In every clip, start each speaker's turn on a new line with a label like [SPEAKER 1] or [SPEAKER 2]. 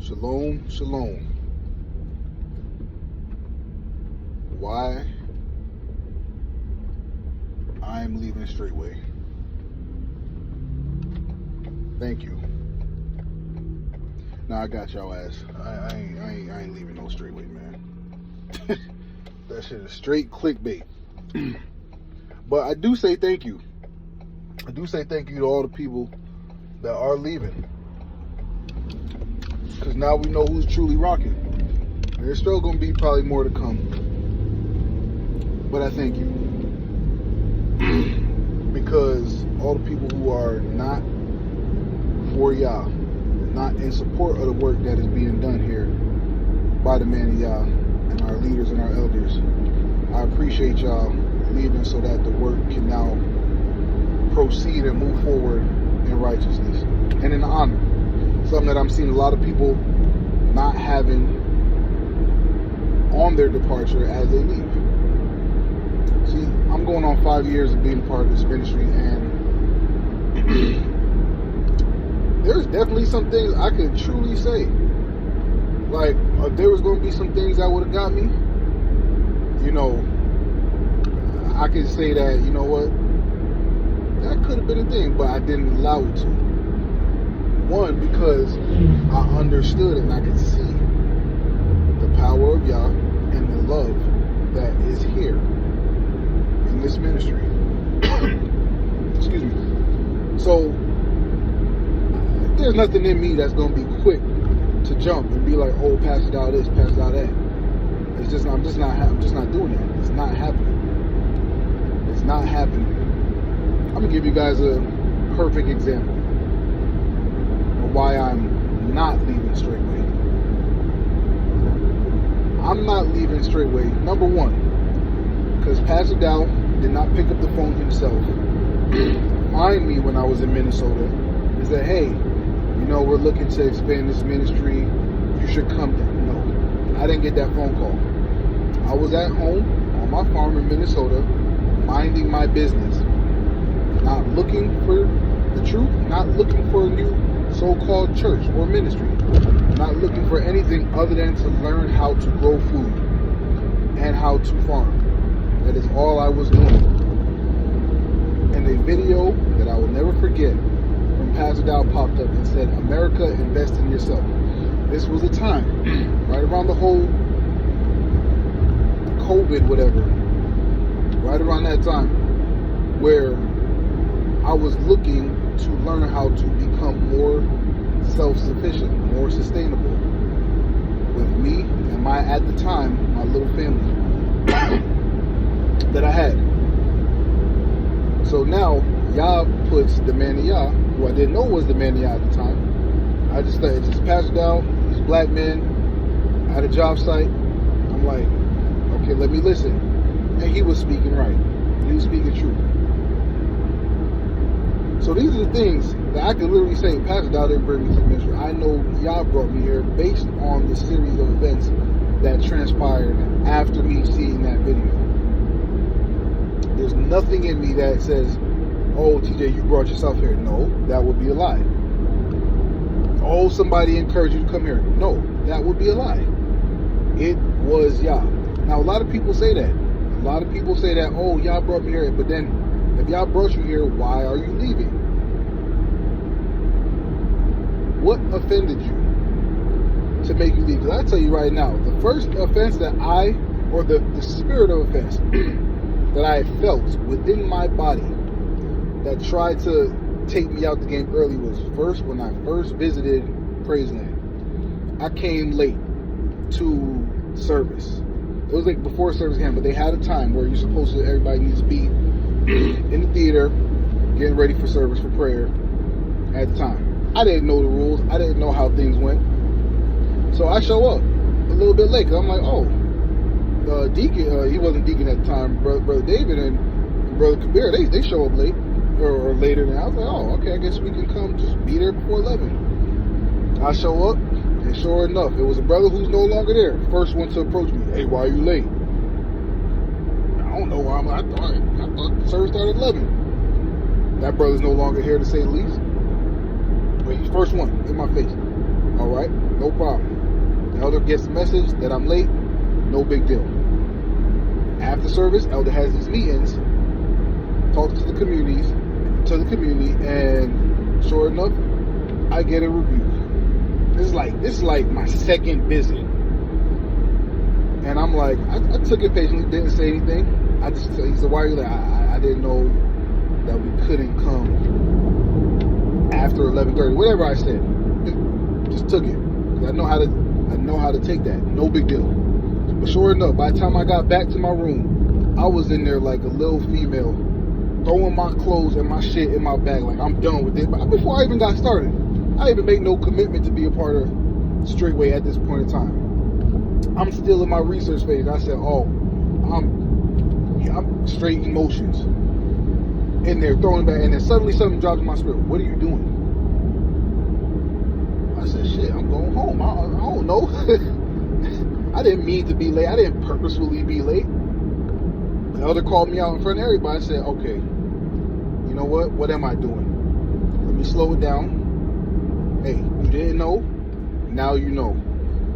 [SPEAKER 1] Shalom, shalom. Why I'm leaving Straitway. Thank you. Now I got y'all ass. I ain't leaving no Straitway, man. That shit is straight clickbait. But I do say thank you. I do say thank you to all the people that are leaving. Because now we know who's truly rocking. There's still going to be probably more to come. But I thank you. Because all the people who are not for Yah, not in support of the work that is being done here by the man of Yah and our leaders and our elders, I appreciate y'all leaving so that the work can now proceed and move forward in righteousness and in honor. Something that I'm seeing a lot of people not having on their departure as they leave. See, I'm going on 5 years of being a part of this ministry, and there's definitely some things I could truly say. Like, if there was going to be some things that would have got me, you know, I could say that, you know what, that could have been a thing, but I didn't allow it to. One, because I understood and I could see the power of Yah and the love that is here in this ministry. Excuse me. So there's nothing in me that's going to be quick to jump and be like, oh, Pastor Dowell this, Pastor Dowell that. It's just, I'm just not doing that. It's not happening. It's not happening. I'm going to give you guys a perfect example of why I'm not leaving Straitway. I'm not leaving Straitway, number one, because Pastor Dowell did not pick up the phone himself, find me when I was in Minnesota, and said, hey, you know, we're looking to expand this ministry. You should come. No, I didn't get that phone call. I was at home on my farm in Minnesota, minding my business, not looking for the truth, not looking for a new so-called church or ministry, not looking for anything other than to learn how to grow food and how to farm. That is all I was doing. And a video that I will never forget from Pastor Dowell popped up and said, America, invest in yourself. This was a time, right around the whole COVID, whatever, right around that time, where I was looking to learn how to become more self-sufficient, more sustainable with me and my, at the time, my little family that I had. So now, Yah puts the man of Yah, who I didn't know was the man of Yah at the time. I just thought it's just Pastor Dowell, he's a black man, at a job site. I'm like, okay, let me listen. And he was speaking right. He was speaking true. So these are the things that I could literally say, Pastor Dowell didn't bring me to the ministry. I know Yah brought me here based on the series of events that transpired after me seeing that video. There's nothing in me that says, oh, TJ, you brought yourself here. No, that would be a lie. Oh, somebody encouraged you to come here. No, that would be a lie. It was Yah. Now, a lot of people say that. A lot of people say that, oh, Yah brought me here. But then, if Yah brought you here, why are you leaving? What offended you to make you leave? Because I tell you right now, the first offense that the spirit of offense that I felt within my body that tried to take me out the game early was first when I first visited Praise Land. I came late to service. It was like before service came, but they had a time where you're supposed to, everybody needs to be in the theater getting ready for service for prayer at the time. I didn't know the rules. I didn't know how things went. So I show up a little bit late. I'm like, oh, Deacon, he wasn't Deacon at the time, Brother David and Brother Kabir, they show up late or later than I was like, oh, okay, I guess we can come just be there before 11. I show up, and sure enough, it was a brother who's no longer there. First one to approach me, hey, why are you late? I don't know why I thought the service started at 11. That brother's no longer here, to say the least. But he's first one in my face. All right, no problem. Elder gets the message that I'm late, no big deal. After service, Elder has these meetings, talks to the community, and sure enough, I get a rebuke. This is like my second visit. And I'm like, I took it patiently, didn't say anything. He said, why are you like, I didn't know that we couldn't come after 11:30, whatever I said. Just took it. I know how to take that. No big deal. But sure enough, by the time I got back to my room, I was in there like a little female, throwing my clothes and my shit in my bag, like I'm done with it. But before I even got started, I didn't even make no commitment to be a part of Straitway at this point in time. I'm still in my research phase. I said, I'm straight emotions in there, throwing back, and then suddenly something drops in my spirit. What are you doing? I said, shit, I'm going home. I don't know. I didn't mean to be late. I didn't purposefully be late. The elder called me out in front of everybody. I said, okay, you know what? What am I doing? Let me slow it down. Hey, you didn't know? Now you know.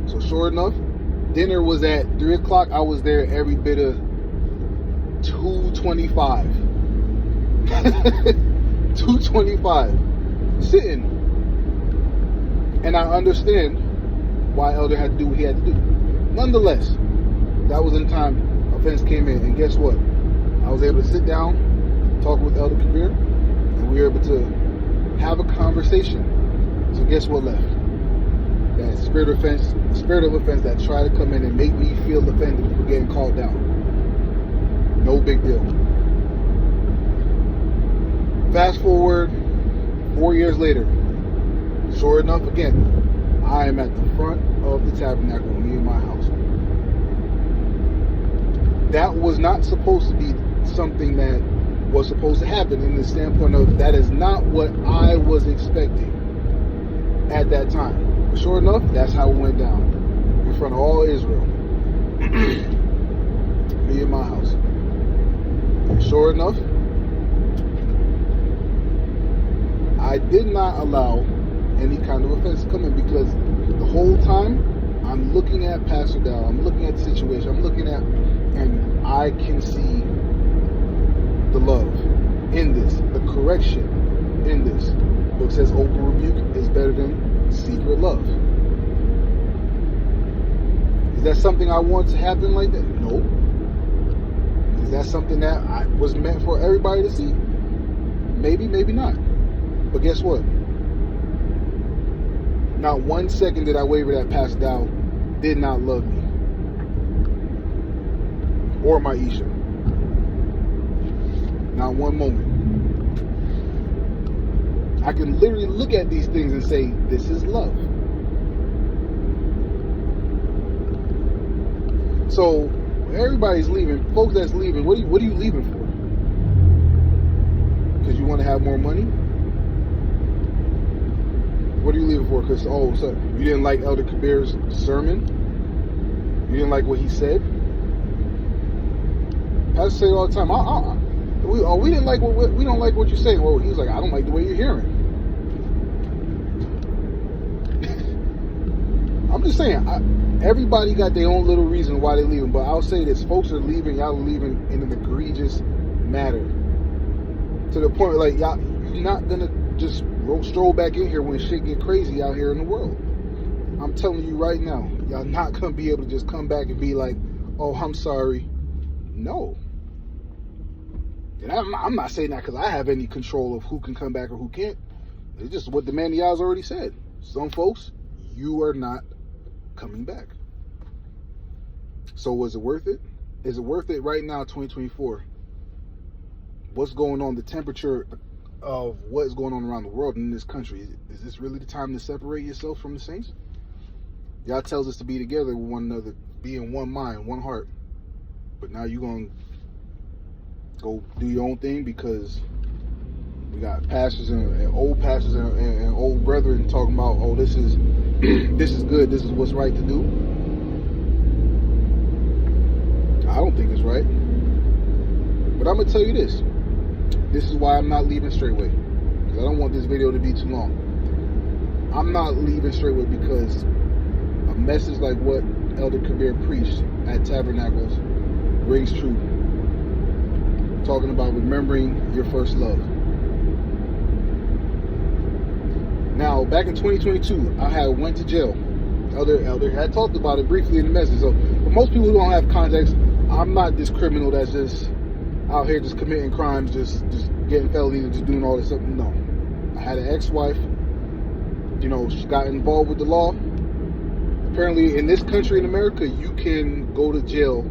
[SPEAKER 1] So sure enough, dinner was at 3 o'clock. I was there every bit of 2:25. 2:25. Sitting. And I understand why Elder had to do what he had to do. Nonetheless, that was in time offense came in. And guess what? I was able to sit down, talk with Elder Kabir, and we were able to have a conversation. So guess what left? That spirit of offense that tried to come in and make me feel offended for getting called down. No big deal. Fast forward 4 years later. Sure enough, again, I am at the front of the tabernacle, me and my house. That was not supposed to be something that was supposed to happen in the standpoint of that is not what I was expecting at that time. But sure enough, that's how it went down in front of all Israel. Me and my house. And sure enough, I did not allow any kind of offense to come in because the whole time I'm looking at Pastor Dowell, I'm looking at the situation, and I can see the love in this, the correction in this. The book says open rebuke is better than secret love. Is that something I want to happen like that? No. Is that something that was meant for everybody to see? Maybe, maybe not. But guess what? Not 1 second did I waver that Pastor Dowell did not love me. Or my Isha. Not one moment. I can literally look at these things and say, this is love. So, everybody's leaving. Folks that's leaving, what are you leaving for? Because you want to have more money? What are you leaving for? Because, so you didn't like Elder Kabir's sermon? You didn't like what he said? I say it all the time. We didn't like we don't like what you're saying. Well, he was like, I don't like the way you're hearing. I'm just saying, everybody got their own little reason why they're leaving. But I'll say this: folks are leaving. Y'all are leaving in an egregious manner. To the point, like y'all, you're not gonna just stroll back in here when shit get crazy out here in the world. I'm telling you right now, y'all not gonna be able to just come back and be like, oh, I'm sorry. No. And I'm not saying that because I have any control of who can come back or who can't. It's just what the man of y'all's already said. Some folks, you are not coming back. So was it worth it? Is it worth it right now, 2024? What's going on, the temperature of what is going on around the world in this country? Is this really the time to separate yourself from the saints? God tells us to be together with one another, be in one mind, one heart. But now you're going to go do your own thing because we got pastors and old pastors and old brethren talking about, oh, this is this is good, this is what's right to do. I don't think it's right. But I'm going to tell you this. This is why I'm not leaving Straitway. Because I don't want this video to be too long. I'm not leaving Straitway because a message like what Elder Kabir preached at Tabernacles rings true. Talking about remembering your first love. Now, back in 2022, I had went to jail. Elder had talked about it briefly in the message. So, for most people who don't have context, I'm not this criminal that's just out here just committing crimes, just getting felonies and just doing all this stuff. No. I had an ex-wife. You know, she got involved with the law. Apparently, in this country in America, you can go to jail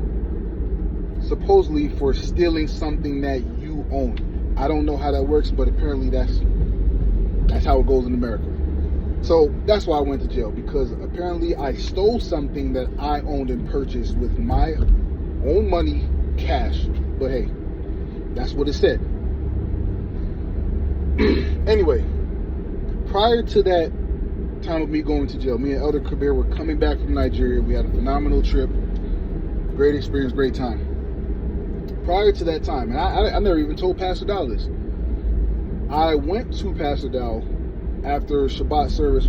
[SPEAKER 1] supposedly for stealing something that you own. I don't know how that works, but apparently that's how it goes in America. So that's why I went to jail, because apparently I stole something that I owned and purchased with my own money, cash. But hey, that's what it said. Anyway, prior to that time of me going to jail, me and Elder Kabir were coming back from Nigeria. We had a phenomenal trip, great experience, great time. Prior to that time, and I never even told Pastor Dowell this, I went to Pastor Dowell after Shabbat service.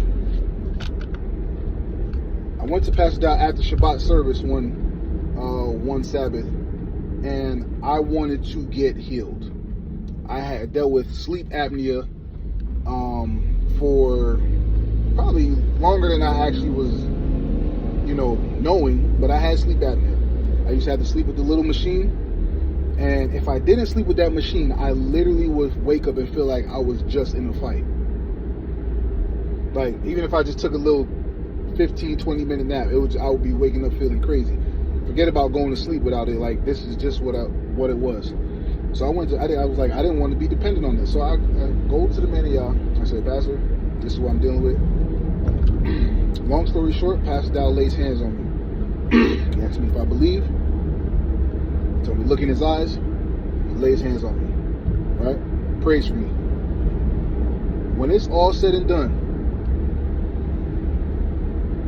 [SPEAKER 1] I went to Pastor Dowell after Shabbat service one Sabbath, and I wanted to get healed. I had dealt with sleep apnea for probably longer than I actually was, knowing, but I had sleep apnea. I used to have to sleep with the little machine. And if I didn't sleep with that machine, I literally would wake up and feel like I was just in a fight. Like, even if I just took a little 15, 20-minute nap, I would be waking up feeling crazy. Forget about going to sleep without it. Like, this is just what it was. So I was like, I didn't want to be dependent on this. So I go to the man of y'all. I said, Pastor, this is what I'm dealing with. Long story short, Pastor Dowell lays hands on me. He asked me if I believe. So we look in his eyes, he lays hands on me, right? Prays for me. When it's all said and done,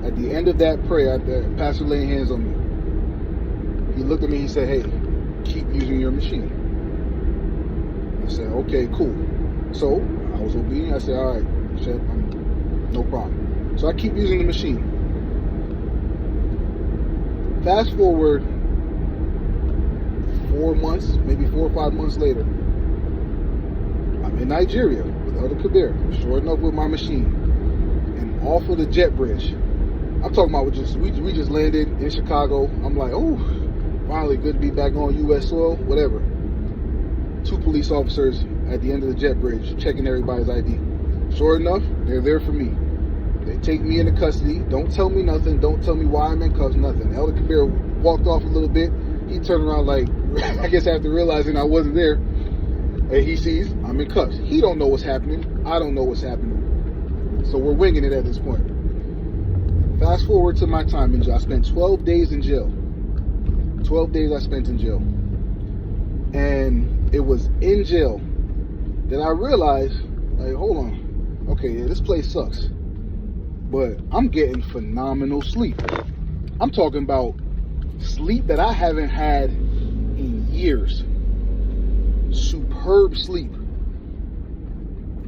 [SPEAKER 1] at the end of that prayer, after Pastor laying hands on me, he looked at me, he said, hey, keep using your machine. I said, okay, cool. So I was obedient. I said, all right, Chef, no problem. So I keep using the machine. Fast forward 4 months, maybe 4 or 5 months later, I'm in Nigeria with Elder Kabir, short enough with my machine, and off of the jet bridge. I'm talking about we just landed in Chicago. I'm like, oh, finally good to be back on U.S. soil, whatever. 2 police officers at the end of the jet bridge checking everybody's ID. Sure enough, they're there for me. They take me into custody. Don't tell me nothing. Don't tell me why I'm in cuffs, nothing. Elder Kabir walked off a little bit. He turned around like, I guess after realizing I wasn't there, and he sees I'm in cuffs. He don't know what's happening. I don't know what's happening. So we're winging it at this point. Fast forward to my time in jail. I spent 12 days in jail. 12 days I spent in jail. And it was in jail that I realized, like, hold on. Okay, yeah, this place sucks. But I'm getting phenomenal sleep. I'm talking about sleep that I haven't had in years. Superb sleep.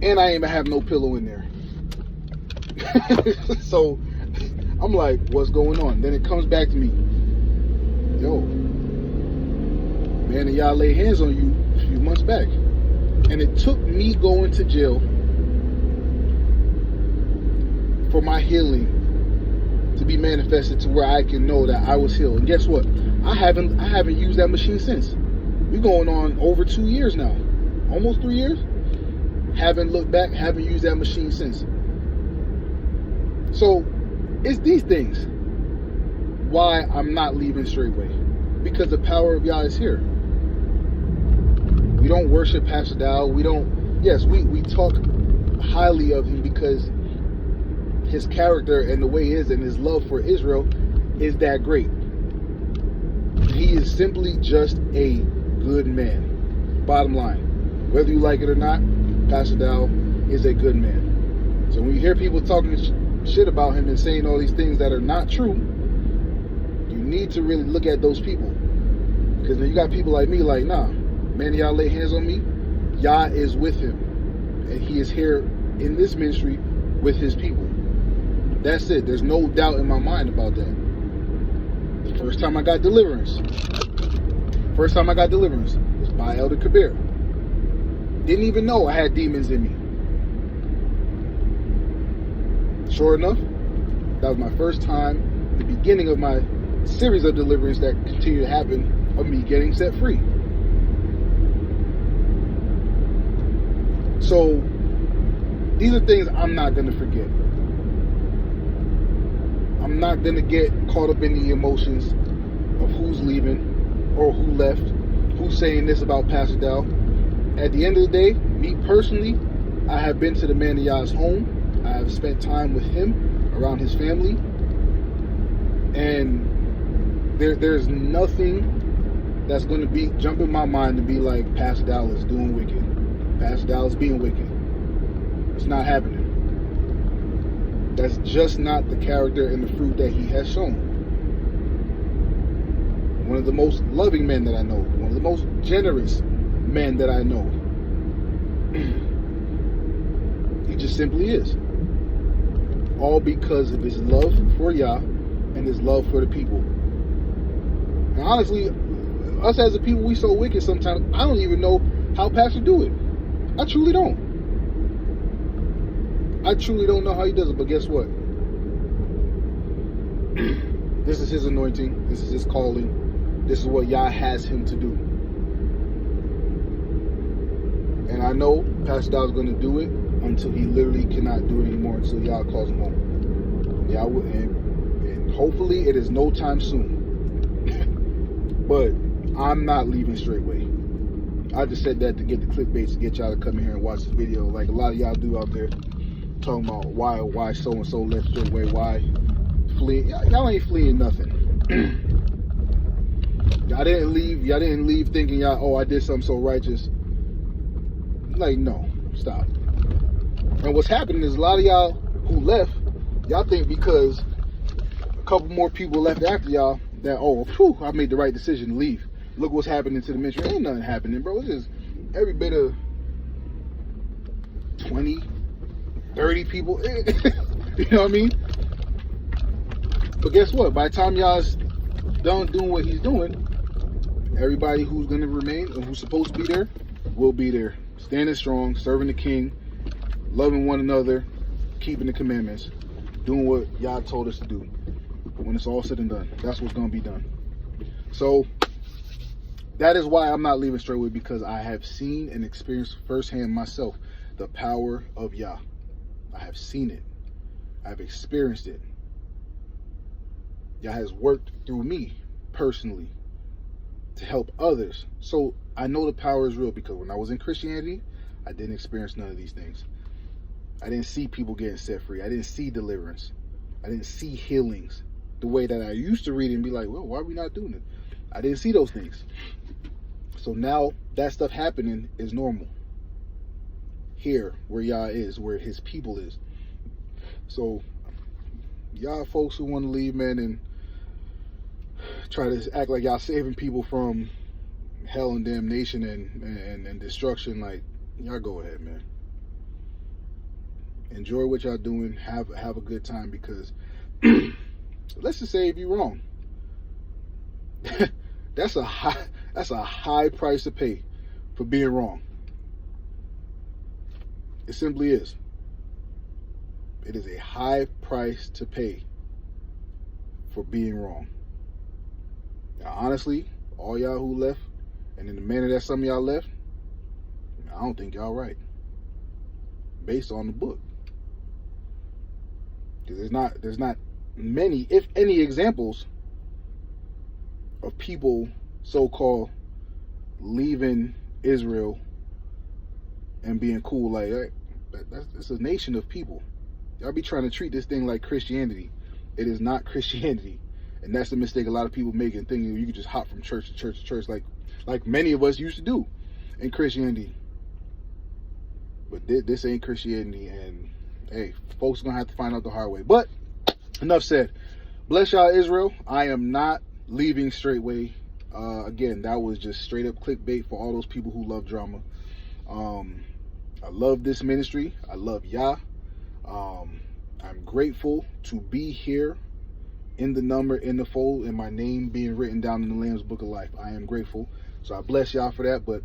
[SPEAKER 1] And I ain't even have no pillow in there. So I'm like, what's going on? Then it comes back to me. Yo, man, and y'all lay hands on you a few months back. And it took me going to jail for my healing to be manifested to where I can know that I was healed. And guess what? I haven't used that machine since. We're going on over 2 years now. Almost 3 years. Haven't looked back, haven't used that machine since. So it's these things why I'm not leaving Straitway. Because the power of Yah is here. We don't worship Pastor Dowell. We talk highly of him because his character and the way he is and his love for Israel is that great. He is simply just a good man. Bottom line. Whether you like it or not, Pastor Dowell is a good man. So when you hear people talking shit about him and saying all these things that are not true, you need to really look at those people. Because then you got people like me like, nah, man, y'all lay hands on me. Yah is with him. And he is here in this ministry with his people. That's it. There's no doubt in my mind about that. The first time I got deliverance was by Elder Kabir. Didn't even know I had demons in me. Sure enough, that was my first time, the beginning of my series of deliverance that continued to happen, of me getting set free. So these are things I'm not going to forget. I'm not going to get caught up in the emotions of who's leaving or who left, who's saying this about Pastor Dowell. At the end of the day, me personally, I have been to the man of Yah's home. I have spent time with him, around his family, and there's nothing that's going to be jump in my mind to be like, Pastor Dowell is doing wicked. Pastor Dowell is being wicked. It's not happening. That's just not the character and the fruit that he has shown. One of the most loving men that I know. One of the most generous men that I know. He just simply is. All because of his love for Yah and his love for the people. And honestly, us as a people, we so wicked sometimes, I don't even know how Pastor do it. I truly don't. I truly don't know how he does it, but guess what? This is his anointing. This is his calling. This is what Yah has him to do. And I know Pastor Dowell is going to do it until he literally cannot do it anymore, until Yah calls him home. Yah will, and hopefully it is no time soon. But I'm not leaving Straitway. I just said that to get the clickbait, to get y'all to come in here and watch this video, like a lot of y'all do out there, talking about why so and so left Straitway, why flee. Y'all ain't fleeing nothing. Y'all didn't leave thinking I did something so righteous. Like, no, stop. And what's happening is a lot of y'all who left, y'all think because a couple more people left after y'all that, I made the right decision to leave. Look what's happening to the ministry. Ain't nothing happening, bro. It's just every bit of 20, 30 people. You know what I mean? But guess what? By the time y'all's done doing what he's doing, everybody who's going to remain and who's supposed to be there will be there. Standing strong, serving the King, loving one another, keeping the commandments, doing what Yah told us to do. When it's all said and done, that's what's going to be done. So that is why I'm not leaving Straitway, because I have seen and experienced firsthand myself the power of Yah. I have seen it. I've experienced it. Yah has worked through me personally to help others. So I know the power is real, because when I was in Christianity, I didn't experience none of these things. I didn't see people getting set free. I didn't see deliverance. I didn't see healings the way that I used to read it and be like, well, why are we not doing it? I didn't see those things. So now that stuff happening is normal. Here, where Yah is, where his people is. So y'all folks who want to leave, man, and try to act like y'all saving people from hell and damnation and destruction, like, y'all go ahead, man. Enjoy what y'all doing. Have a good time, because let's just say if you're wrong, that's a high price to pay for being wrong. It simply is. It is a high price to pay for being wrong. Now, honestly, all y'all who left, and in the manner that some of y'all left, I don't think y'all right, based on the book. Because there's not many, if any, examples of people so-called leaving Israel and being cool. Like, that's a nation of people. Y'all be trying to treat this thing like Christianity. It is not Christianity. And that's the mistake a lot of people make, and thinking you can just hop from church to church to church like many of us used to do in Christianity. But this ain't Christianity, and hey, folks are going to have to find out the hard way. But enough said. Bless y'all, Israel. I am not leaving Straitway. Again, that was just straight up clickbait for all those people who love drama. I love this ministry. I love Yah. I'm grateful to be here in the number, in the fold, and my name being written down in the Lamb's Book of Life. I am grateful. So I bless y'all for that. But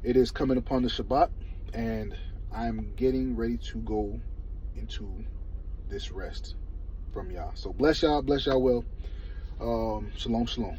[SPEAKER 1] it is coming upon the Shabbat, and I'm getting ready to go into this rest from y'all. So bless y'all well. Shalom, shalom.